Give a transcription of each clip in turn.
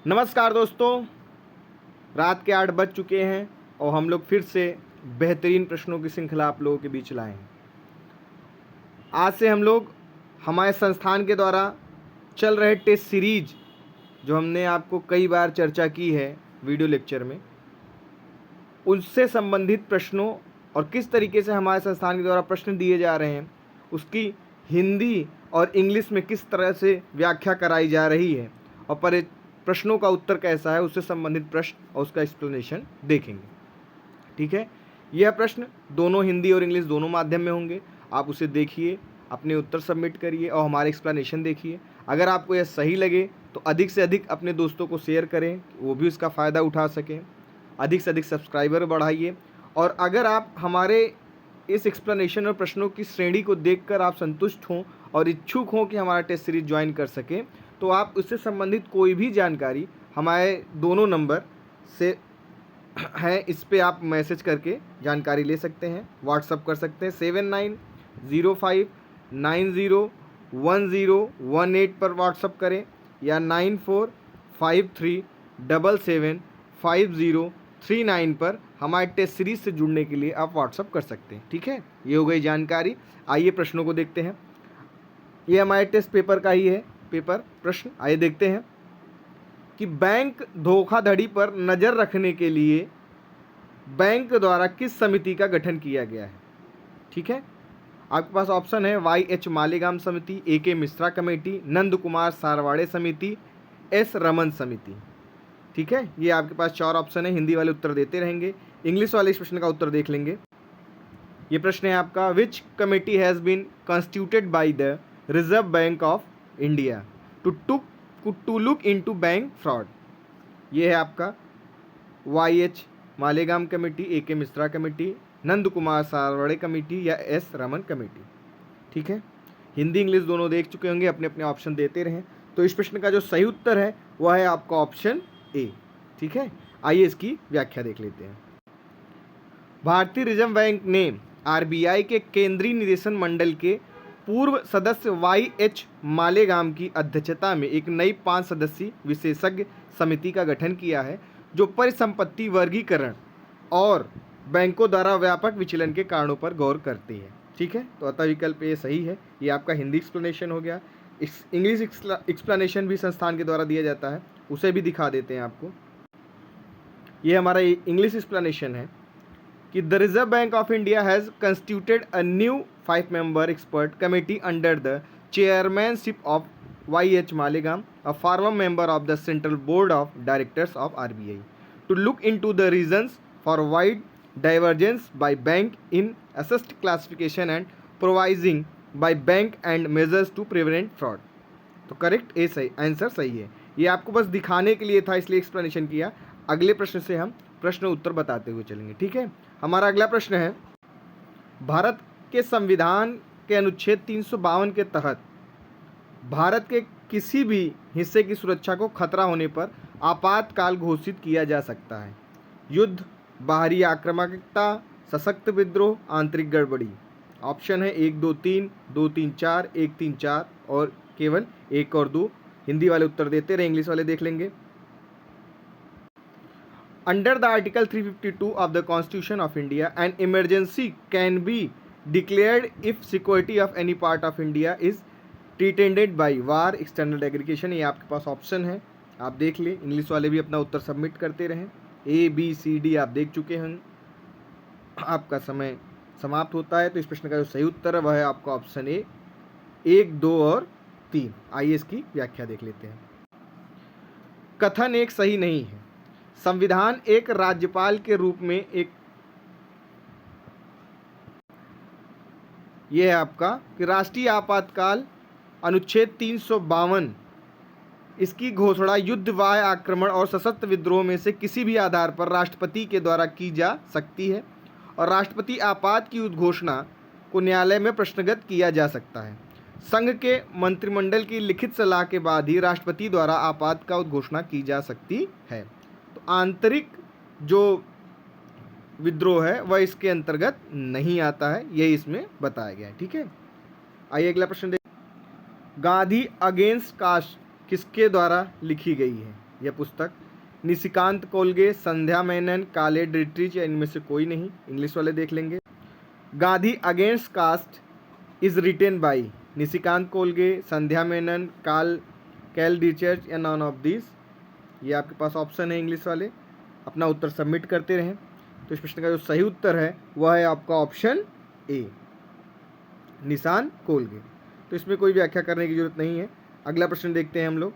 नमस्कार दोस्तों, रात के 8 बज चुके हैं और हम लोग फिर से बेहतरीन प्रश्नों की श्रृंखला आप लोगों के बीच लाए हैं। आज से हम लोग हमारे संस्थान के द्वारा चल रहे टेस्ट सीरीज, जो हमने आपको कई बार चर्चा की है वीडियो लेक्चर में, उससे संबंधित प्रश्नों और किस तरीके से हमारे संस्थान के द्वारा प्रश्न दिए जा रहे हैं, उसकी हिंदी और इंग्लिश में किस तरह से व्याख्या कराई जा रही है और प्रश्नों का उत्तर कैसा है, उससे संबंधित प्रश्न और उसका एक्सप्लेनेशन देखेंगे। ठीक है, यह प्रश्न दोनों हिंदी और इंग्लिश दोनों माध्यम में होंगे। आप उसे देखिए, अपने उत्तर सबमिट करिए और हमारे एक्सप्लेनेशन देखिए। अगर आपको यह सही लगे तो अधिक से अधिक अपने दोस्तों को शेयर करें, वो भी उसका फ़ायदा उठा सकें। अधिक से अधिक सब्सक्राइबर बढ़ाइए। और अगर आप हमारे इस एक्सप्लेनेशन और प्रश्नों की श्रेणी को देखकर आप संतुष्ट हों और इच्छुक हों कि हमारा टेस्ट सीरीज ज्वाइन कर सकें, तो आप उससे संबंधित कोई भी जानकारी हमारे दोनों नंबर से है, इस पे आप मैसेज करके जानकारी ले सकते हैं, व्हाट्सअप कर सकते हैं। 7905901018 पर व्हाट्सअप करें या 9453775039 पर हमारे टेस्ट सीरीज से जुड़ने के लिए आप व्हाट्सअप कर सकते हैं। ठीक है, ये हो गई जानकारी। आइए प्रश्नों को देखते हैं। ये हमारे टेस्ट पेपर का ही है प्रश्न। आइए देखते हैं कि बैंक धोखाधड़ी पर नज़र रखने के लिए बैंक द्वारा किस समिति का गठन किया गया है। ठीक है, आपके पास ऑप्शन है YH मालेगाम समिति, AK मिश्रा कमेटी, नंद कुमार सारवाड़े समिति, S रमन समिति। ठीक है, ये आपके पास 4 ऑप्शन है। हिंदी वाले उत्तर देते रहेंगे, इंग्लिश वाले इस प्रश्न का उत्तर देख लेंगे। ये प्रश्न है आपका, which committee has been constituted by the Reserve Bank of India to look into bank fraud. ये है आपका YH Malegam committee, AK Mishra committee, Nand Kumar Sarwade committee या S रमन कमेटी। ठीक है, हिंदी इंग्लिश दोनों देख चुके होंगे, अपने अपने ऑप्शन देते रहें। तो इस प्रश्न का जो सही उत्तर है वह है आपका ऑप्शन A। ठीक है, आइए इसकी व्याख्या देख लेते हैं। भारतीय रिजर्व बैंक ने RBI के केंद्रीय निदेशन मंडल के पूर्व सदस्य YH मालेगाम की अध्यक्षता में एक नई 5 सदस्यीय विशेषज्ञ समिति का गठन किया है, जो परिसंपत्ति वर्गीकरण और बैंकों द्वारा व्यापक विचलन के कारणों पर गौर करती है। ठीक है, तो अतः विकल्प ये सही है। ये आपका हिंदी एक्सप्लेनेशन हो गया। इंग्लिश एक्सप्लेनेशन भी संस्थान के द्वारा दिया जाता है, उसे भी दिखा देते हैं आपको। ये हमारा इंग्लिश एक्सप्लेनेशन है कि the Reserve Bank of India has constituted a new 5 member expert committee under the chairmanship of YH Malegam, a former member of the Central Board of Directors of RBI, to look into the reasons for wide divergence by bank in assessed classification and provising by bank and measures to prevent fraud। तो correct ए सही answer सही है। ये आपको बस दिखाने के लिए था, इसलिए एक्सप्लेनेशन किया। अगले प्रश्न से हम प्रश्न उत्तर बताते हुए चलेंगे। ठीक है, हमारा अगला प्रश्न है, भारत के संविधान के अनुच्छेद 352 के तहत भारत के किसी भी हिस्से की सुरक्षा को खतरा होने पर आपातकाल घोषित किया जा सकता है। युद्ध, बाहरी आक्रामकता, सशक्त विद्रोह, आंतरिक गड़बड़ी। ऑप्शन है 1 2 3, 2 3 4, 1 3 4 और केवल 1 और 2। हिंदी वाले उत्तर देते रहे, इंग्लिश वाले देख लेंगे। Under the article 352 of the constitution of India, an emergency can be declared if security of any part of India is threatened by war, external aggregation. ये आपके पास ऑप्शन है, आप देख लें। इंग्लिश वाले भी अपना उत्तर सबमिट करते रहें। A B C D आप देख चुके हैं। आपका समय समाप्त होता है, तो इस प्रश्न का जो सही उत्तर है वह है आपका ऑप्शन A, 1 2 और 3। आइए इसकी व्याख्या देख लेते हैं। कथन एक सही नहीं है। संविधान एक राज्यपाल के रूप में यह है आपका कि राष्ट्रीय आपातकाल अनुच्छेद 352, इसकी घोषणा युद्ध, बाह्य आक्रमण और सशस्त्र विद्रोह में से किसी भी आधार पर राष्ट्रपति के द्वारा की जा सकती है और राष्ट्रपति आपात की उद्घोषणा को न्यायालय में प्रश्नगत किया जा सकता है। संघ के मंत्रिमंडल की लिखित सलाह के बाद ही राष्ट्रपति द्वारा आपात का उद्घोषणा की जा सकती है। तो आंतरिक जो विद्रोह है वह इसके अंतर्गत नहीं आता है, यही इसमें बताया गया है। ठीक है, आइए अगला प्रश्न देखिए। गांधी अगेंस्ट कास्ट किसके द्वारा लिखी गई है। यह पुस्तक। निशिकांत कोलगे, संध्या मेनन, काले डिट्रिच या इनमें से कोई नहीं, इंग्लिश वाले देख लेंगे। Gandhi against caste is written by Nishikant Kolge, Sandhya Menon, Kyle Dietrich या नॉन ऑफ दिस। ये आपके पास ऑप्शन है इंग्लिश वाले, अपना उत्तर सबमिट करते रहें। तो इस प्रश्न का जो सही उत्तर है वह है आपका ऑप्शन ए, निशान कोलगे। तो इसमें कोई व्याख्या करने की जरूरत नहीं है। अगला प्रश्न देखते हैं हम लोग।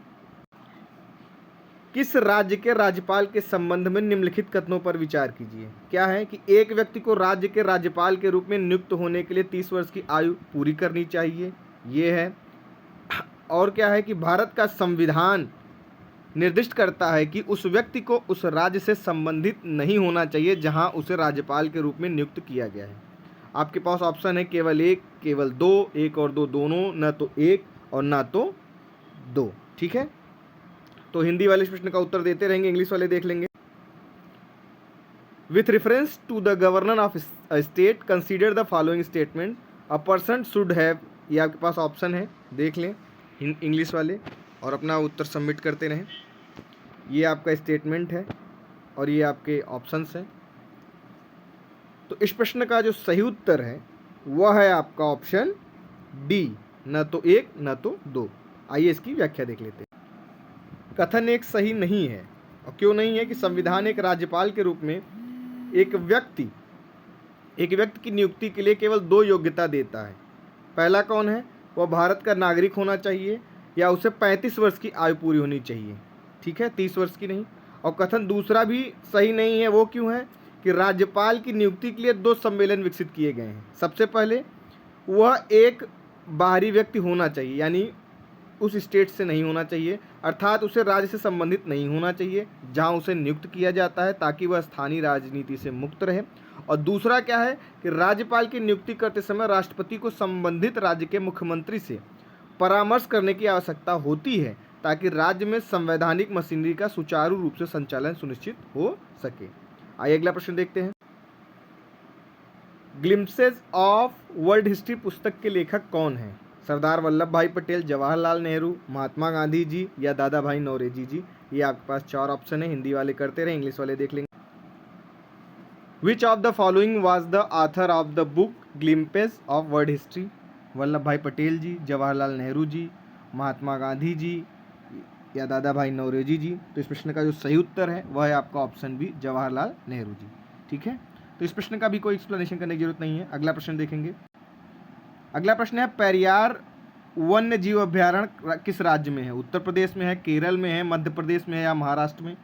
किस राज्य के राज्यपाल के संबंध में निम्नलिखित कथनों पर विचार कीजिए। क्या है कि एक व्यक्ति को राज्य के राज्यपाल के रूप में नियुक्त होने के लिए 30 वर्ष की आयु पूरी करनी चाहिए, ये है। और क्या है कि भारत का संविधान निर्दिष्ट करता है कि उस व्यक्ति को उस राज्य से संबंधित नहीं होना चाहिए जहां उसे राज्यपाल के रूप में नियुक्त किया गया है। आपके पास ऑप्शन है केवल एक, केवल दो, एक और दो दोनों, न तो एक और ना तो दो। ठीक है, तो हिंदी वाले इस प्रश्न का उत्तर देते रहेंगे, इंग्लिश वाले देख लेंगे। With reference to the governor of state consider the following statement a person should have. ये आपके पास ऑप्शन है, देख लें इंग्लिश वाले और अपना उत्तर सबमिट करते रहें। ये आपका स्टेटमेंट है और ये आपके ऑप्शंस हैं। तो इस प्रश्न का जो सही उत्तर है वह है आपका ऑप्शन डी, न तो एक न तो दो। आइए इसकी व्याख्या देख लेते हैं। कथन एक सही नहीं है। और क्यों नहीं है कि संविधान एक राज्यपाल के रूप में एक व्यक्ति की नियुक्ति के लिए केवल 2 योग्यता देता है। पहला कौन है, वह भारत का नागरिक होना चाहिए या उसे 35 वर्ष की आयु पूरी होनी चाहिए। ठीक है, 30 वर्ष की नहीं। और कथन दूसरा भी सही नहीं है। वो क्यों है कि राज्यपाल की नियुक्ति के लिए 2 सम्मेलन विकसित किए गए हैं। सबसे पहले वह एक बाहरी व्यक्ति होना चाहिए, यानी उस स्टेट से नहीं होना चाहिए, अर्थात उसे राज्य से संबंधित नहीं होना चाहिए जहां उसे नियुक्त किया जाता है, ताकि वह स्थानीय राजनीति से मुक्त रहे। और दूसरा क्या है कि राज्यपाल की नियुक्ति करते समय राष्ट्रपति को संबंधित राज्य के मुख्यमंत्री से परामर्श करने की आवश्यकता होती है, ताकि राज्य में संवैधानिक मशीनरी का सुचारू रूप से संचालन सुनिश्चित हो सके। आइए अगला प्रश्न देखते हैं। ग्लिम्पसेस ऑफ वर्ल्ड हिस्ट्री पुस्तक के लेखक कौन हैं। सरदार वल्लभ भाई पटेल, जवाहरलाल नेहरू, महात्मा गांधी जी या दादा भाई नौरोजी जी। ये आपके पास 4 ऑप्शन है, हिंदी वाले करते रहे, इंग्लिश वाले देख लेंगे। Which of the following was the author of the book glimpses of world history. Vallabh भाई पटेल जी, जवाहरलाल नेहरू जी, महात्मा गांधी जी या दादा भाई नौरोजी जी। तो इस प्रश्न का जो सही उत्तर है वह है आपका ऑप्शन बी, जवाहरलाल नेहरू जी। ठीक है, तो इस प्रश्न का भी कोई एक्सप्लेनेशन करने की जरूरत नहीं है। अगला प्रश्न देखेंगे। अगला प्रश्न है, पेरियार वन्य जीव अभ्यारण्य किस राज्य में है। उत्तर प्रदेश में है, केरल में है, मध्य प्रदेश में है या महाराष्ट्र में।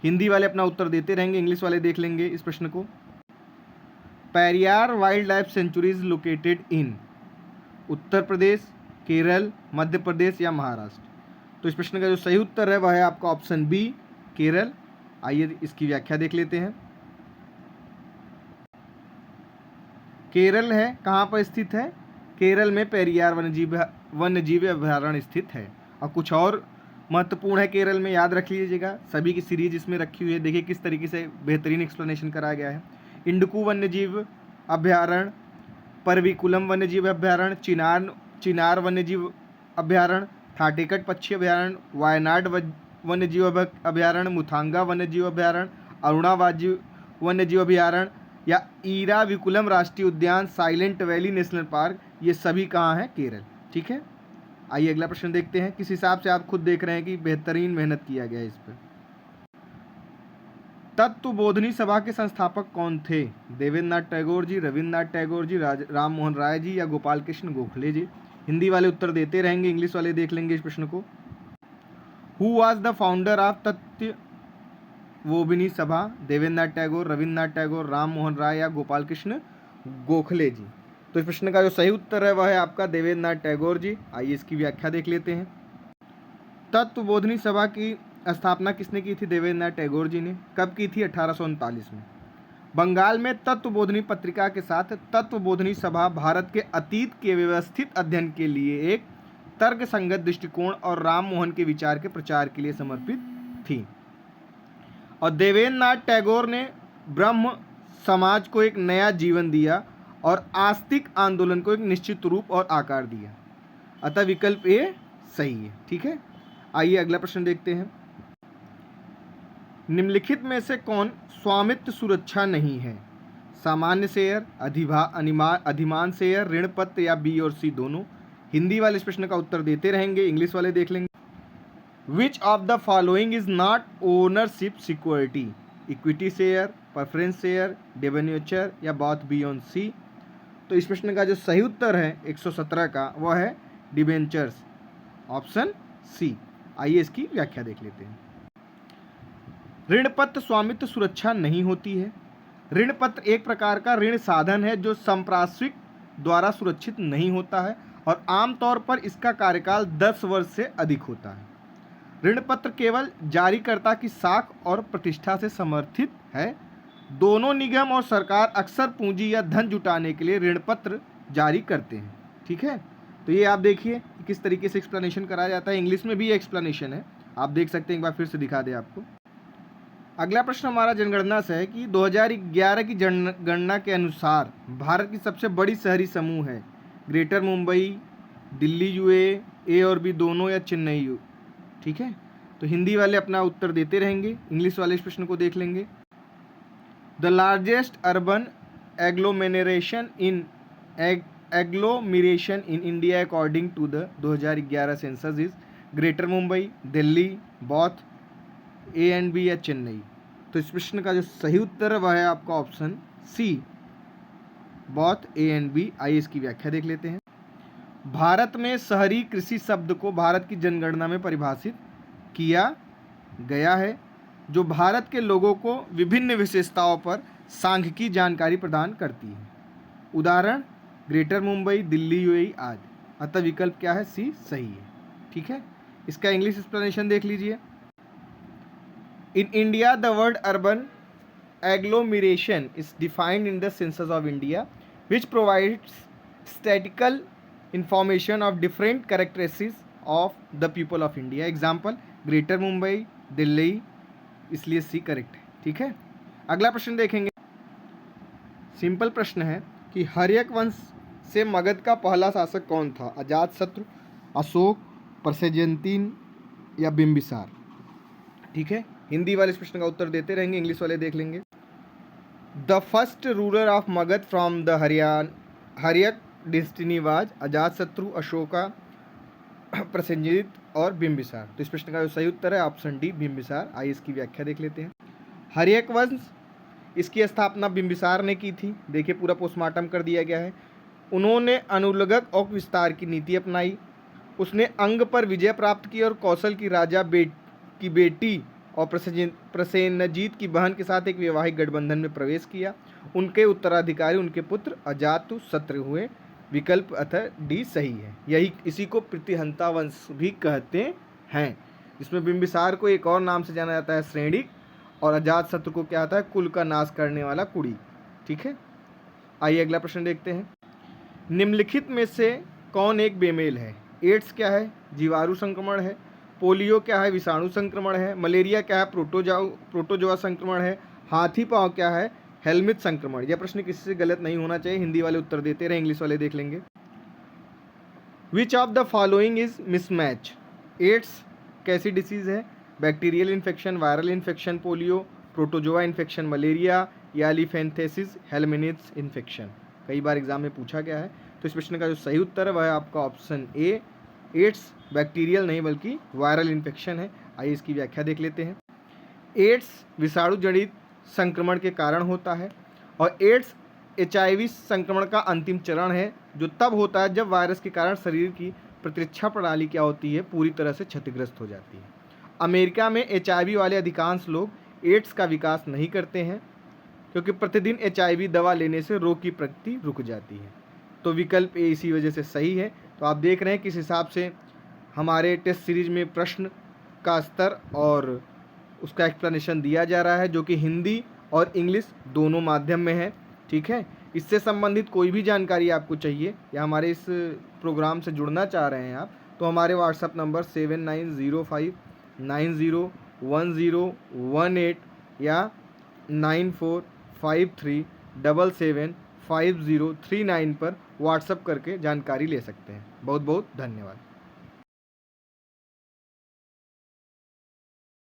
हिंदी वाले अपना उत्तर देते रहेंगे, इंग्लिश वाले देख लेंगे इस प्रश्न को। Periyar wildlife sanctuary is located in Uttar Pradesh, Kerala, Madhya Pradesh या महाराष्ट्र। तो इस प्रश्न का जो सही उत्तर है वह है आपका ऑप्शन बी, केरल। आइए इसकी व्याख्या देख लेते हैं। केरल है, कहाँ पर स्थित है, केरल में पेरियार वन्यजीव अभयारण्य स्थित है। और कुछ और महत्वपूर्ण है केरल में, याद रख लीजिएगा, सभी की सीरीज इसमें रखी हुई है। देखिए किस तरीके से बेहतरीन एक्सप्लेनेशन कराया गया है। इंडकू वन्यजीव अभयारण्य, परविकुलम वन्यजीव अभयारण्य, चिनार वन्यजीव अभयारण्य, थाटेकट पक्षी अभयारण्य, वायनाड वन्यजीव अभयारण्य, मुथांगा वन्यजीव अभयारण्य, अरुणा वन्यजीव अभयारण्य या ईराविकुलम राष्ट्रीय उद्यान, साइलेंट वैली नेशनल पार्क। ये सभी कहाँ हैं, केरल। ठीक है, आइए अगला प्रश्न देखते हैं। किस हिसाब से आप खुद देख रहे हैं कि बेहतरीन मेहनत किया गया है इस पर। तत्वबोधिनी सभा के संस्थापक कौन थे। देवेंद्रनाथ टैगोर जी, रविन्द्रनाथ टैगोर जी, राम मोहन राय जी या गोपाल कृष्ण गोखले जी। हिंदी वाले उत्तर देते रहेंगे, इंग्लिश वाले देख लेंगे इस प्रश्न को। Who was the founder of Tattvabodhini सभा। देवेंद्रनाथ टैगोर, रविन्द्रनाथ टैगोर, राम मोहन राय या गोपाल कृष्ण गोखले जी। तो इस प्रश्न का जो सही उत्तर है वह है आपका देवेंद्रनाथ टैगोर जी। आइए इसकी व्याख्या देख लेते हैं। तत्वबोधिनी सभा की स्थापना किसने की थी, देवेंद्रनाथ टैगोर जी ने। कब की थी, 1839 में। बंगाल में तत्वबोधिनी पत्रिका के साथ तत्वबोधिनी सभा भारत के अतीत के व्यवस्थित अध्ययन के लिए एक तर्कसंगत दृष्टिकोण और राम मोहन के विचार के प्रचार के लिए समर्पित थी। और देवेंद्रनाथ टैगोर ने ब्रह्म समाज को एक नया जीवन दिया और आस्तिक आंदोलन को एक निश्चित रूप और आकार दिया। अतः विकल्प ए सही है। ठीक है, आइए अगला प्रश्न देखते हैं। निम्नलिखित में से कौन स्वामित्व सुरक्षा नहीं है? सामान्य शेयर, अधिमान शेयर, ऋण पत्र या बी और सी दोनों? हिंदी वाले इस प्रश्न का उत्तर देते रहेंगे, इंग्लिश वाले देख लेंगे। Which of the following is not ownership security? Equity share, preference share, debenture या बोथ बी ऑन सी? तो इस प्रश्न का जो सही उत्तर है 117 का वह है डिबेंचर्स, ऑप्शन सी। आइए इसकी व्याख्या देख लेते हैं। ऋण पत्र स्वामित्व सुरक्षा नहीं होती है। ऋण पत्र एक प्रकार का ऋण साधन है जो संप्राश्विक द्वारा सुरक्षित नहीं होता है और आमतौर पर इसका कार्यकाल 10 वर्ष से अधिक होता है। ऋण पत्र केवल जारीकर्ता की साख और प्रतिष्ठा से समर्थित है। दोनों निगम और सरकार अक्सर पूंजी या धन जुटाने के लिए ऋण पत्र जारी करते हैं। ठीक है, तो ये आप देखिए किस तरीके से एक्सप्लेनेशन कराया जाता है। इंग्लिश में भी ये एक्सप्लेनेशन है, आप देख सकते हैं। एक बार फिर से दिखा दें आपको। अगला प्रश्न हमारा जनगणना से है कि 2011 की जनगणना के अनुसार भारत की सबसे बड़ी शहरी समूह है ग्रेटर मुंबई, दिल्ली यूए, ए और बी दोनों, या चेन्नई यू? ठीक है, तो हिंदी वाले अपना उत्तर देते रहेंगे, इंग्लिश वाले इस प्रश्न को देख लेंगे। The largest urban agglomeration in India according to the 2011 census is Greater Mumbai, Delhi, both A and B या चेन्नई? तो इस प्रश्न का जो सही उत्तर है वह है आपका option C, both A and B. आइए इसकी व्याख्या देख लेते हैं। भारत में शहरी कृषि शब्द को भारत की जनगणना में परिभाषित किया गया है जो भारत के लोगों को विभिन्न विशेषताओं पर सांख्यिकी जानकारी प्रदान करती है। उदाहरण ग्रेटर मुंबई, दिल्ली, यूएई आदि। अतः विकल्प क्या है? सी सही है। ठीक है, इसका इंग्लिश एक्सप्लेनेशन देख लीजिए। In India the word urban agglomeration is defined in the census of India which provides statistical information of different characteristics of the people of India. Example greater Mumbai, Delhi, इसलिए सी करेक्ट है। ठीक है, अगला प्रश्न देखेंगे। Simple प्रश्न है कि हर्यक वंश से मगध का पहला शासक कौन था? अजातशत्रु, अशोक, प्रसेनजीत या बिंबिसार? ठीक है, हिंदी वाले इस प्रश्न का उत्तर देते रहेंगे, इंग्लिश वाले देख लेंगे। The first ruler of Magadh from the Haryanka dynasty was Ajatashatru, Ashoka, Prasenjit और बिंबिसार? तो इस प्रश्न का जो सही उत्तर है ऑप्शन डी, बिंबिसार। आइए इसकी व्याख्या देख लेते हैं। हर्यक वंश, इसकी स्थापना बिंबिसार ने की थी। देखिए पूरा पोस्टमार्टम कर दिया गया है। उन्होंने अनुलग्नक और विस्तार की नीति अपनाई। उसने अंग पर विजय प्राप्त की और कौशल की राजा की बेटी और प्रसेनजीत की बहन के साथ एक वैवाहिक गठबंधन में प्रवेश किया। उनके उत्तराधिकारी उनके पुत्र अजातशत्रु हुए। विकल्प अतः डी सही है। यही इसी को प्रतिहंता वंश भी कहते हैं, जिसमें बिंबिसार को एक और नाम से जाना जाता है श्रेणिक, और अजातशत्रु को क्या आता है? कुल का नाश करने वाला कुड़ी। ठीक है, आइए अगला प्रश्न देखते हैं। निम्नलिखित में से कौन एक बेमेल है? एड्स क्या है? जीवाणु संक्रमण है। पोलियो क्या है? विषाणु संक्रमण है। मलेरिया क्या है? प्रोटोजोआ संक्रमण है। हाथी पांव क्या है? हेलमिथ संक्रमण। यह प्रश्न किसी से गलत नहीं होना चाहिए, हिंदी वाले उत्तर देते रहे, इंग्लिश वाले देख लेंगे। Which of the following is mismatch? AIDS कैसी डिसीज है? Bacterial infection, viral infection polio, protozoa infection malaria या एलिफेंथेसिस हेलमिनिथ्स इन्फेक्शन? कई बार एग्जाम में पूछा गया है। तो इस प्रश्न का जो सही उत्तर है वह है आपका ऑप्शन ए, एड्स बैक्टीरियल नहीं बल्कि वायरल इन्फेक्शन है। आइए इसकी व्याख्या देख लेते हैं। एड्स विषाणु जनित संक्रमण के कारण होता है और एड्स HIV संक्रमण का अंतिम चरण है, जो तब होता है जब वायरस के कारण शरीर की प्रतिरक्षा प्रणाली क्या होती है? पूरी तरह से क्षतिग्रस्त हो जाती है। अमेरिका में HIV वाले अधिकांश लोग एड्स का विकास नहीं करते हैं क्योंकि प्रतिदिन HIV दवा लेने से रोग की प्रगति रुक जाती है। तो विकल्प ए इसी वजह से सही है। तो आप देख रहे हैं किस हिसाब से हमारे टेस्ट सीरीज में प्रश्न का स्तर और उसका एक्सप्लेनेशन दिया जा रहा है, जो कि हिंदी और इंग्लिश दोनों माध्यम में है। ठीक है, इससे संबंधित कोई भी जानकारी आपको चाहिए या हमारे इस प्रोग्राम से जुड़ना चाह रहे हैं आप, तो हमारे व्हाट्सएप नंबर 7905901018 या 9453775039 पर व्हाट्सएप करके जानकारी ले सकते हैं। बहुत बहुत धन्यवाद।